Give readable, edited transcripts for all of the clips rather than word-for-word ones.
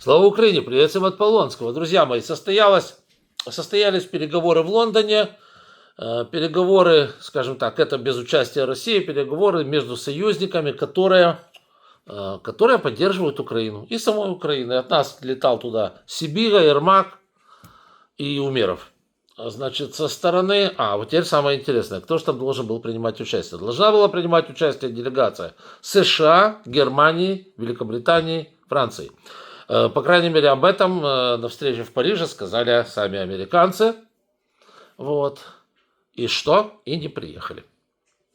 Слава Украине! Приветствуем от Полонского. Друзья мои, состоялись переговоры в Лондоне. Переговоры, скажем так, это без участия России, переговоры между союзниками, которые поддерживают Украину. И самой Украины. От нас летал туда Сибига, Ермак и Умеров. Значит, со стороны... вот теперь самое интересное. Кто же там должен был принимать участие? Должна была принимать участие делегация США, Германии, Великобритании, Франции. По крайней мере, об этом на встрече в Париже сказали сами американцы. Вот. И что? И не приехали.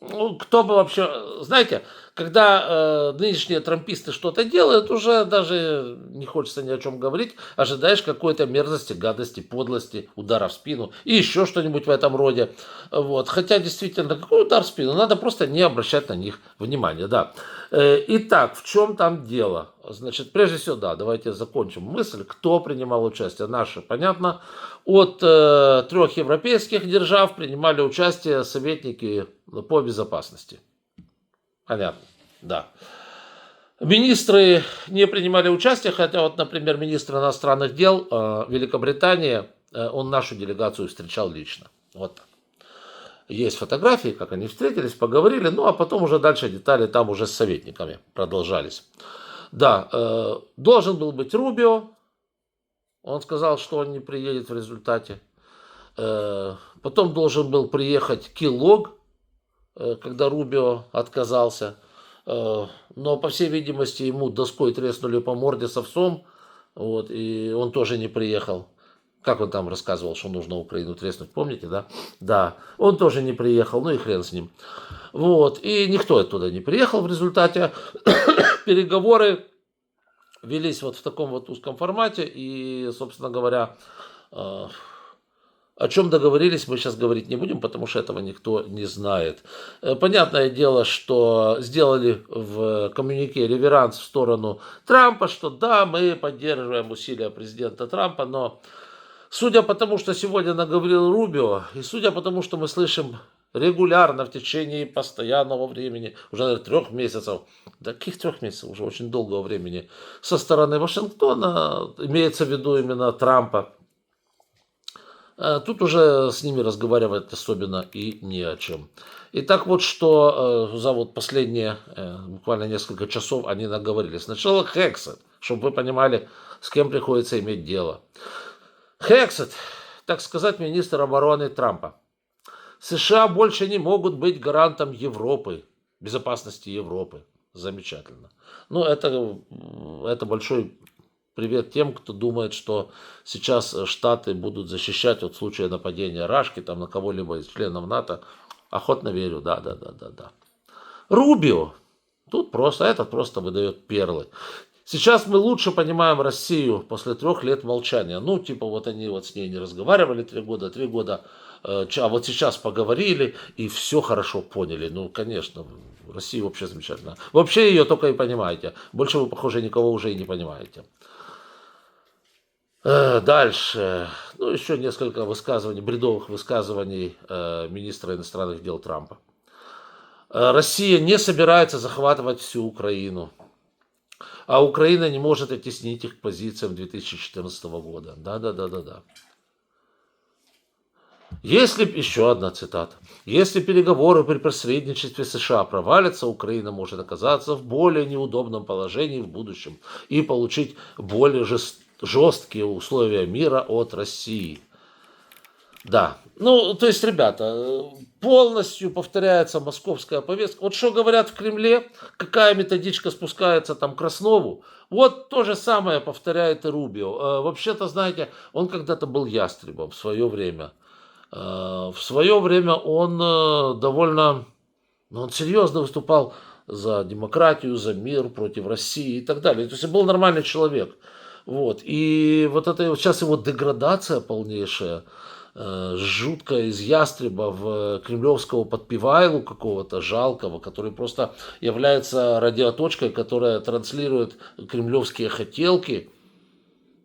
Ну, кто бы вообще... Знаете, когда нынешние трамписты что-то делают, уже даже не хочется ни о чем говорить. Ожидаешь какой-то мерзости, гадости, подлости, удара в спину и еще что-нибудь в этом роде. Вот. Хотя, действительно, какой удар в спину? Надо просто не обращать на них внимания. Да. Итак, в чем там дело? Значит, прежде всего, да, давайте закончим мысль. Кто принимал участие? Наши, понятно. От 3 европейских держав принимали участие советники по безопасности. Понятно, да. Министры не принимали участие, хотя вот, например, министр иностранных дел Великобритании, он нашу делегацию встречал лично. Вот так. Есть фотографии, как они встретились, поговорили, ну а потом уже дальше детали там уже с советниками продолжались. Да, должен был быть Рубио, он сказал, что он не приедет в результате. Потом должен был приехать Киллог, когда Рубио отказался. Но, по всей видимости, ему доской треснули по морде с овсом, вот, и он тоже не приехал. Как он там рассказывал, что нужно Украину треснуть, помните, да? Да, он тоже не приехал, ну и хрен с ним. Вот, и никто оттуда не приехал в результате. Переговоры велись вот в таком вот узком формате, и, собственно говоря, о чем договорились, мы сейчас говорить не будем, потому что этого никто не знает. Понятное дело, что сделали в коммюнике реверанс в сторону Трампа, что да, мы поддерживаем усилия президента Трампа, но судя по тому, что сегодня наговорил Рубио, и судя по тому, что мы слышим регулярно в течение постоянного времени, уже, наверное, 3 месяцев, да каких 3 месяцев, уже очень долгого времени, со стороны Вашингтона, имеется в виду именно Трампа, тут уже с ними разговаривать особенно и не о чем. Итак, вот что за вот последние буквально несколько часов они наговорили. Сначала Хексет, чтобы вы понимали, с кем приходится иметь дело. Хексет, так сказать, министр обороны Трампа. США больше не могут быть гарантом Европы, безопасности Европы. Замечательно. Ну, это большой привет тем, кто думает, что сейчас Штаты будут защищать от случая нападения Рашки там, на кого-либо из членов НАТО. Охотно верю, да. Рубио, этот просто выдает перлы. Сейчас мы лучше понимаем Россию после 3 лет молчания. Ну, типа вот они вот с ней не разговаривали 3 года, а вот сейчас поговорили и все хорошо поняли. Ну, конечно, Россия вообще замечательно. Вообще ее только и понимаете. Больше вы, похоже, никого уже и не понимаете. Дальше. Ну, еще несколько высказываний, бредовых высказываний министра иностранных дел Трампа. Россия не собирается захватывать всю Украину. А Украина не может оттеснить их к позициям 2014 года. Да. Еще одна цитата. Если переговоры при посредничестве США провалятся, Украина может оказаться в более неудобном положении в будущем и получить более жесткие условия мира от России. Да, ну, то есть, ребята, полностью повторяется московская повестка. Вот что говорят в Кремле, какая методичка спускается там к Краснову, вот то же самое повторяет и Рубио. Вообще-то, знаете, он когда-то был ястребом в свое время. В свое время он он серьезно выступал за демократию, за мир, против России и так далее. То есть, был нормальный человек. Вот. И вот это сейчас его деградация полнейшая, жуткая из ястреба в кремлевского подпевайлу какого-то жалкого, который просто является радиоточкой, которая транслирует кремлевские хотелки.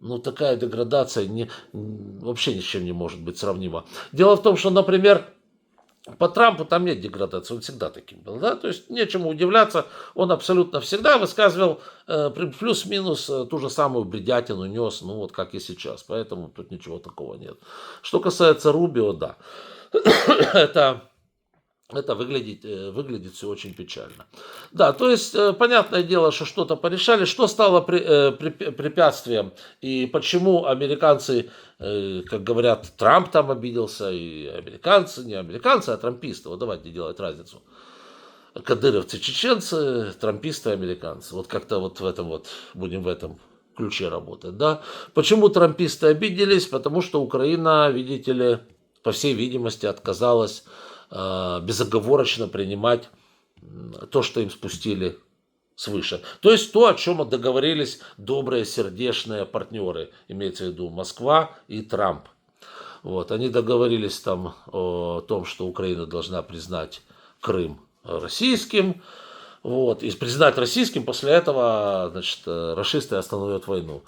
Ну, такая деградация вообще ни с чем не может быть сравнима. Дело в том, что, например, По Трампу там нет деградации, он всегда таким был, да, то есть нечему удивляться, он абсолютно всегда высказывал плюс-минус ту же самую бредятину нес, ну вот как и сейчас, поэтому тут ничего такого нет. Что касается Рубио, да, это выглядит все очень печально. Да, то есть, понятное дело, что что-то порешали. Что стало препятствием и почему американцы, как говорят, Трамп там обиделся, и американцы, не американцы, а трамписты. Вот давайте делать разницу. Кадыровцы, чеченцы, трамписты, американцы. Вот как-то вот в этом вот, будем в этом ключе работать, да. Почему трамписты обиделись? Потому что Украина, видите ли, по всей видимости, отказалась безоговорочно принимать то, что им спустили свыше. То есть то, о чем договорились добрые сердечные партнеры, имеется в виду Москва и Трамп. Вот, они договорились там о том, что Украина должна признать Крым российским, вот, и признать российским, после этого, значит, рашисты остановят войну.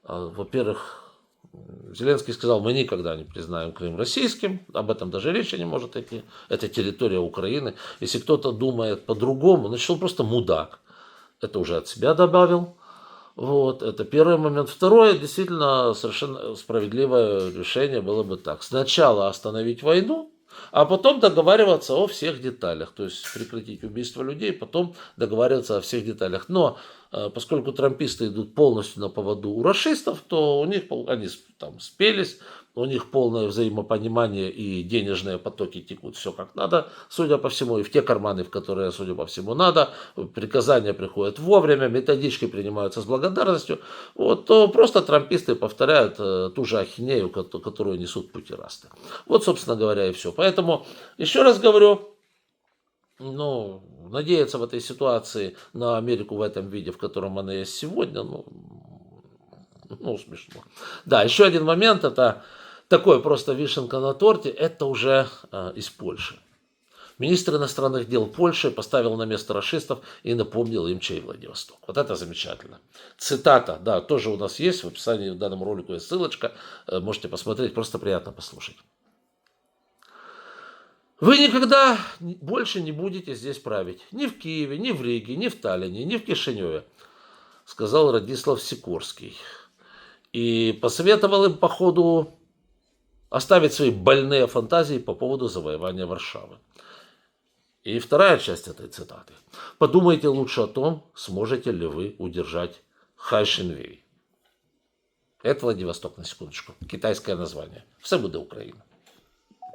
Во-первых, Зеленский сказал, мы никогда не признаем Крым российским, об этом даже речи не может идти, это территория Украины. Если кто-то думает по-другому, значит, он просто мудак. Это уже от себя добавил. Вот, это первый момент. Второе, действительно, совершенно справедливое решение было бы так. Сначала остановить войну, а потом договариваться о всех деталях. То есть прекратить убийство людей, потом договариваться о всех деталях. Но поскольку трамписты идут полностью на поводу у рашистов, то у них они там спелись, у них полное взаимопонимание и денежные потоки текут все как надо, судя по всему, и в те карманы, в которые, судя по всему, надо, приказания приходят вовремя, методички принимаются с благодарностью, вот, то просто трамписты повторяют ту же ахинею, которую несут путирасты. Вот, собственно говоря, и все. Поэтому, еще раз говорю, ну, надеяться в этой ситуации на Америку в этом виде, в котором она есть сегодня, ну смешно. Да, еще один момент, это такой просто вишенка на торте, это уже из Польши. Министр иностранных дел Польши поставил на место рашистов и напомнил им, чей Владивосток. Вот это замечательно. Цитата, да, тоже у нас есть, в описании к данному ролику есть ссылочка, можете посмотреть, просто приятно послушать. Вы никогда больше не будете здесь править. Ни в Киеве, ни в Риге, ни в Таллине, ни в Кишиневе, сказал Радислав Сикорский. И посоветовал им, по ходу, оставить свои больные фантазии по поводу завоевания Варшавы. И вторая часть этой цитаты. Подумайте лучше о том, сможете ли вы удержать Хайшинвей. Это Владивосток, на секундочку. Китайское название. Все буде Украина.